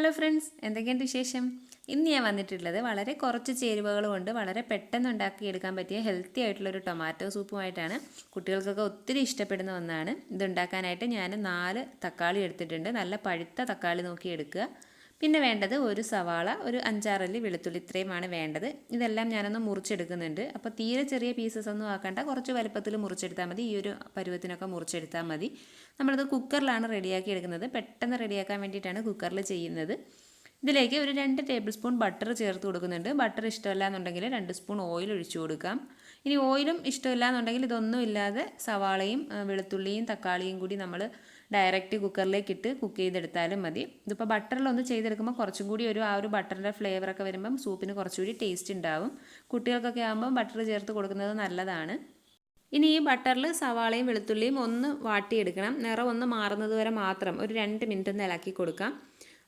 Hello friends, എന്തൊക്കെയുണ്ട് വിശേഷം? ഇന്ന് ഞാൻ വന്നിട്ടുള്ളത് വളരെ കുറച്ച് ചേരുവകൾ കൊണ്ട് വളരെ പെട്ടെന്ന് ഉണ്ടാക്കിയെടുക്കാൻ പറ്റിയ ഹെൽത്തി ആയിട്ടുള്ളൊരു ടൊമാറ്റോ സൂപ്പുമായിട്ടാണ്. കുട്ടികൾക്കൊക്കെ ഒത്തിരി ഇഷ്ടപ്പെടുന്ന ഒന്നാണ്. ഇതുണ്ടാക്കാനായിട്ട് ഞാൻ 4 തക്കാളി എടുത്തിട്ടുണ്ട്. നല്ല പഴുത്ത തക്കാളി നോക്കി എടുക്കുക. പിന്നെ വേണ്ടത് ഒരു സവാള, ഒരു 5-6 അല്ലി വെളുത്തുള്ളി, ഇത്രയുമാണ് വേണ്ടത്. ഇതെല്ലാം ഞാനൊന്ന് മുറിച്ചെടുക്കുന്നുണ്ട്. അപ്പോൾ തീരെ ചെറിയ പീസസ് ഒന്നും ആക്കണ്ട, കുറച്ച് വലുപ്പത്തിൽ മുറിച്ചെടുത്താൽ മതി. ഈ ഒരു പരുവത്തിനൊക്കെ മുറിച്ചെടുത്താൽ മതി. നമ്മളിത് കുക്കറിലാണ് റെഡിയാക്കി എടുക്കുന്നത്. പെട്ടെന്ന് റെഡിയാക്കാൻ വേണ്ടിയിട്ടാണ് കുക്കറിൽ ചെയ്യുന്നത്. ഇതിലേക്ക് ഒരു 2 ടേബിൾ സ്പൂൺ ബട്ടർ ചേർത്ത് കൊടുക്കുന്നുണ്ട്. ബട്ടർ ഇഷ്ടമല്ല എന്നുണ്ടെങ്കിൽ 2 സ്പൂൺ ഓയിൽ ഒഴിച്ചു കൊടുക്കാം. ഇനി ഓയിലും ഇഷ്ടമില്ല എന്നുണ്ടെങ്കിൽ ഇതൊന്നും ഇല്ലാതെ സവാളയും വെളുത്തുള്ളിയും തക്കാളിയും കൂടി നമ്മൾ ഡയറക്റ്റ് കുക്കറിലേക്ക് ഇട്ട് കുക്ക് ചെയ്തെടുത്താലും മതി. ഇതിപ്പോൾ ബട്ടറിലൊന്ന് ചെയ്തെടുക്കുമ്പോൾ കുറച്ചും കൂടി ആ ഒരു ബട്ടറിൻ്റെ ഫ്ലേവറൊക്കെ വരുമ്പം സൂപ്പിന് കുറച്ചുകൂടി ടേസ്റ്റ് ഉണ്ടാവും. കുട്ടികൾക്കൊക്കെ ആകുമ്പം ബട്ടർ ചേർത്ത് കൊടുക്കുന്നത് നല്ലതാണ്. ഇനി ഈ ബട്ടറിൽ സവാളയും വെളുത്തുള്ളിയും ഒന്ന് വാട്ടിയെടുക്കണം. നിറം ഒന്ന് മാറുന്നത് വരെ മാത്രം ഒരു 2 മിനിറ്റ് ഒന്ന് ഇളക്കി കൊടുക്കാം.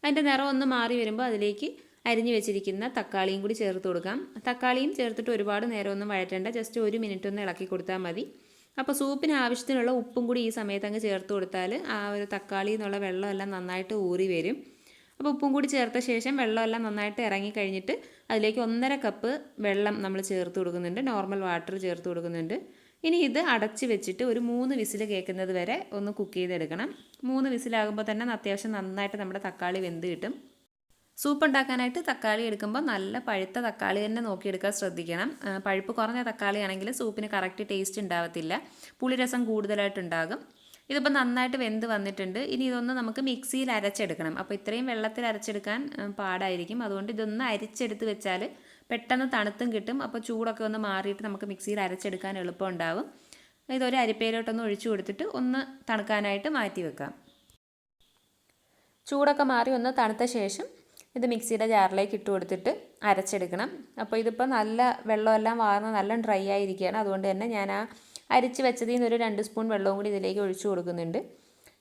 അതിൻ്റെ നിറം ഒന്ന് മാറി വരുമ്പോൾ അതിലേക്ക് അരിഞ്ഞു വെച്ചിരിക്കുന്ന തക്കാളിയും കൂടി ചേർത്ത് കൊടുക്കാം. തക്കാളിയും ചേർത്തിട്ട് ഒരുപാട് നേരം ഒന്നും വഴറ്റേണ്ട, ജസ്റ്റ് 1 മിനിറ്റ് ഒന്ന് ഇളക്കി കൊടുത്താൽ മതി. അപ്പോൾ സൂപ്പിന് ആവശ്യത്തിനുള്ള ഉപ്പും കൂടി ഈ സമയത്ത് അങ്ങ് ചേർത്ത് കൊടുത്താൽ ആ ഒരു തക്കാളി എന്നുള്ള വെള്ളമെല്ലാം നന്നായിട്ട് ഊറി വരും. അപ്പോൾ ഉപ്പും കൂടി ചേർത്ത ശേഷം വെള്ളമെല്ലാം നന്നായിട്ട് ഇറങ്ങി കഴിഞ്ഞിട്ട് അതിലേക്ക് 1.5 കപ്പ് വെള്ളം നമ്മൾ ചേർത്ത് കൊടുക്കുന്നുണ്ട്. നോർമൽ വാട്ടർ ചേർത്ത് കൊടുക്കുന്നുണ്ട്. ഇനി ഇത് അടച്ച് വെച്ചിട്ട് ഒരു 3 വിസിൽ കേൾക്കുന്നത് വരെ ഒന്ന് കുക്ക് ചെയ്തെടുക്കണം. 3 വിസിലാകുമ്പോൾ തന്നെ അത്യാവശ്യം നന്നായിട്ട് നമ്മുടെ തക്കാളി വെന്ത് കിട്ടും. സൂപ്പ് ഉണ്ടാക്കാനായിട്ട് തക്കാളി എടുക്കുമ്പോൾ നല്ല പഴുത്ത തക്കാളി തന്നെ നോക്കിയെടുക്കാൻ ശ്രദ്ധിക്കണം. പഴുപ്പ് കുറഞ്ഞ തക്കാളി ആണെങ്കിൽ സൂപ്പിന് കറക്റ്റ് ടേസ്റ്റ് ഉണ്ടാവത്തില്ല, പുളിരസം കൂടുതലായിട്ടുണ്ടാകും. ഇതിപ്പോൾ നന്നായിട്ട് വെന്ത് വന്നിട്ടുണ്ട്. ഇനി ഇതൊന്ന് നമുക്ക് മിക്സിയിൽ അരച്ചെടുക്കണം. അപ്പോൾ ഇത്രയും വെള്ളത്തിൽ അരച്ചെടുക്കാൻ പാടായിരിക്കും. അതുകൊണ്ട് ഇതൊന്ന് അരിച്ചെടുത്ത് വെച്ചാൽ പെട്ടെന്ന് തണുത്തും കിട്ടും. അപ്പോൾ ചൂടൊക്കെ ഒന്ന് മാറിയിട്ട് നമുക്ക് മിക്സിയിൽ അരച്ചെടുക്കാൻ എളുപ്പം ഉണ്ടാവും. ഇതൊരു അരിപ്പയിലോട്ടൊന്ന് ഒഴിച്ചു കൊടുത്തിട്ട് ഒന്ന് തണുക്കാനായിട്ട് മാറ്റി വെക്കാം. ചൂടൊക്കെ മാറി ഒന്ന് തണുത്ത ശേഷം ഇത് മിക്സിയുടെ ജാറിലേക്ക് ഇട്ട് കൊടുത്തിട്ട് അരച്ചെടുക്കണം. അപ്പോൾ ഇതിപ്പോൾ നല്ല വെള്ളമെല്ലാം വാർന്ന് നല്ല ഡ്രൈ ആയിരിക്കുകയാണ്. അതുകൊണ്ട് തന്നെ ഞാൻ ആ അരിച്ച് വെച്ചതിൽ നിന്ന് ഒരു 2 സ്പൂൺ വെള്ളവും കൂടി ഇതിലേക്ക് ഒഴിച്ചു കൊടുക്കുന്നുണ്ട്.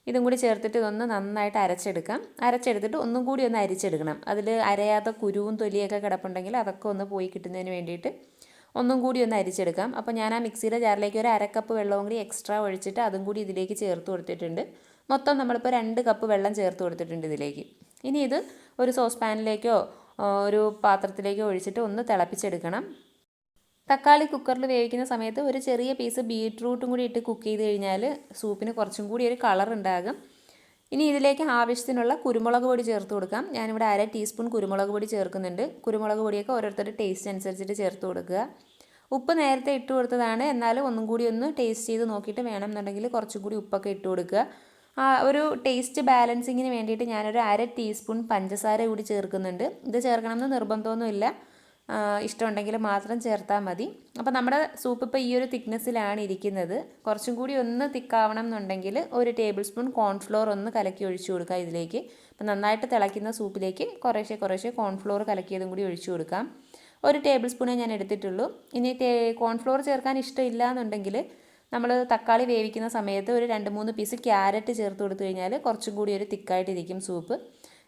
ഇതും കൂടി ചേർത്തിട്ട് ഇതൊന്ന് നന്നായിട്ട് അരച്ചെടുക്കാം. അരച്ചെടുത്തിട്ട് ഒന്നും കൂടി ഒന്ന് അരിച്ചെടുക്കണം. അതിൽ അരയാത്ത കുരുവും തൊലിയൊക്കെ കിടപ്പുണ്ടെങ്കിൽ അതൊക്കെ ഒന്ന് പോയി കിട്ടുന്നതിന് വേണ്ടിയിട്ട് ഒന്നും കൂടി ഒന്ന് അരിച്ചെടുക്കാം. അപ്പോൾ ഞാൻ ആ മിക്സിയുടെ ജാറിലേക്ക് ഒരു 1/2 കപ്പ് വെള്ളവും കൂടി എക്സ്ട്രാ ഒഴിച്ചിട്ട് അതും കൂടി ഇതിലേക്ക് ചേർത്ത് കൊടുത്തിട്ടുണ്ട്. മൊത്തം നമ്മളിപ്പോൾ 2 കപ്പ് വെള്ളം ചേർത്ത് കൊടുത്തിട്ടുണ്ട് ഇതിലേക്ക്. ഇനി ഇത് ഒരു സോസ് പാനിലേക്കോ ഒരു പാത്രത്തിലേക്കോ ഒഴിച്ചിട്ട് ഒന്ന് തിളപ്പിച്ചെടുക്കണം. തക്കാളി കുക്കറിൽ വേവിക്കുന്ന സമയത്ത് ഒരു ചെറിയ പീസ് ബീറ്റ്റൂട്ടും കൂടി ഇട്ട് കുക്ക് ചെയ്ത് കഴിഞ്ഞാൽ സൂപ്പിന് കുറച്ചും കൂടി ഒരു കളർ ഉണ്ടാകും. ഇനി ഇതിലേക്ക് ആവശ്യത്തിനുള്ള കുരുമുളക് പൊടി ചേർത്ത് കൊടുക്കാം. ഞാനിവിടെ 1/2 ടീസ്പൂൺ കുരുമുളക് പൊടി ചേർക്കുന്നുണ്ട്. കുരുമുളക് പൊടിയൊക്കെ ഓരോരുത്തരുടെ ടേസ്റ്റ് അനുസരിച്ചിട്ട് ചേർത്ത് കൊടുക്കുക. ഉപ്പ് നേരത്തെ ഇട്ട് കൊടുത്തതാണ്, എന്നാലും ഒന്നും കൂടി ഒന്ന് ടേസ്റ്റ് ചെയ്ത് നോക്കിയിട്ട് വേണമെന്നുണ്ടെങ്കിൽ കുറച്ചും കൂടി ഉപ്പൊക്കെ ഇട്ട് കൊടുക്കുക. ഒരു ടേസ്റ്റ് ബാലൻസിങ്ങിന് വേണ്ടിയിട്ട് ഞാനൊരു 1/2 ടീസ്പൂൺ പഞ്ചസാര കൂടി ചേർക്കുന്നുണ്ട്. ഇത് ചേർക്കണമെന്ന് നിർബന്ധമൊന്നുമില്ല, ഇഷ്ടമുണ്ടെങ്കിൽ മാത്രം ചേർത്താൽ മതി. അപ്പോൾ നമ്മുടെ സൂപ്പ് ഇപ്പോൾ ഈ ഒരു തിക്നെസ്സിലാണ് ഇരിക്കുന്നത്. കുറച്ചും കൂടി ഒന്ന് തിക്കാവണം എന്നുണ്ടെങ്കിൽ ഒരു ടേബിൾ സ്പൂൺ കോൺഫ്ലോർ ഒന്ന് കലക്കി ഒഴിച്ചു കൊടുക്കുക ഇതിലേക്ക്. അപ്പോൾ നന്നായിട്ട് തിളയ്ക്കുന്ന സൂപ്പിലേക്ക് കുറേശ്ശെ കോൺഫ്ലോർ കലക്കിയതും കൂടി ഒഴിച്ചു കൊടുക്കാം. ഒരു ടേബിൾ സ്പൂണേ ഞാൻ എടുത്തിട്ടുള്ളൂ. ഇനി കോൺഫ്ലോർ ചേർക്കാൻ ഇഷ്ടമില്ല എന്നുണ്ടെങ്കിൽ നമ്മൾ തക്കാളി വേവിക്കുന്ന സമയത്ത് ഒരു 2-3 പീസ് ക്യാരറ്റ് ചേർത്ത് കൊടുത്തു കഴിഞ്ഞാൽ കുറച്ചും കൂടി ഒരു തിക്കായിട്ടിരിക്കും സൂപ്പ്.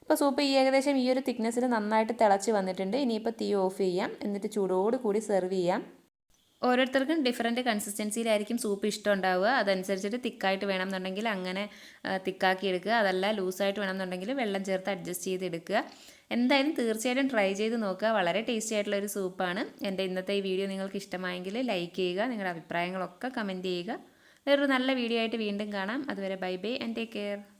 ഇപ്പോൾ സൂപ്പ് ഏകദേശം ഈ ഒരു തിക്നെസ്സിൽ നന്നായിട്ട് തിളച്ച് വന്നിട്ടുണ്ട്. ഇനിയിപ്പോൾ തീ ഓഫ് ചെയ്യാം, എന്നിട്ട് ചൂടോട് കൂടി സെർവ് ചെയ്യാം. ഓരോരുത്തർക്കും ഡിഫറൻറ്റ് കൺസിസ്റ്റൻസിയിലായിരിക്കും സൂപ്പ് ഇഷ്ടം ഉണ്ടാവുക. അതനുസരിച്ചിട്ട് തിക്കായിട്ട് വേണമെന്നുണ്ടെങ്കിൽ അങ്ങനെ തിക്കാക്കി എടുക്കുക. അതല്ല ലൂസായിട്ട് വേണമെന്നുണ്ടെങ്കിൽ വെള്ളം ചേർത്ത് അഡ്ജസ്റ്റ് ചെയ്തെടുക്കുക. എന്തായാലും തീർച്ചയായിട്ടും ട്രൈ ചെയ്ത് നോക്കുക. വളരെ ടേസ്റ്റി ആയിട്ടുള്ളൊരു സൂപ്പാണ്. എൻ്റെ ഇന്നത്തെ ഈ വീഡിയോ നിങ്ങൾക്ക് ഇഷ്ടമായെങ്കിൽ ലൈക്ക് ചെയ്യുക, നിങ്ങളുടെ അഭിപ്രായങ്ങളൊക്കെ കമൻറ്റ് ചെയ്യുക. വേറൊരു നല്ല വീഡിയോ ആയിട്ട് വീണ്ടും കാണാം. അതുവരെ bye bye and take care.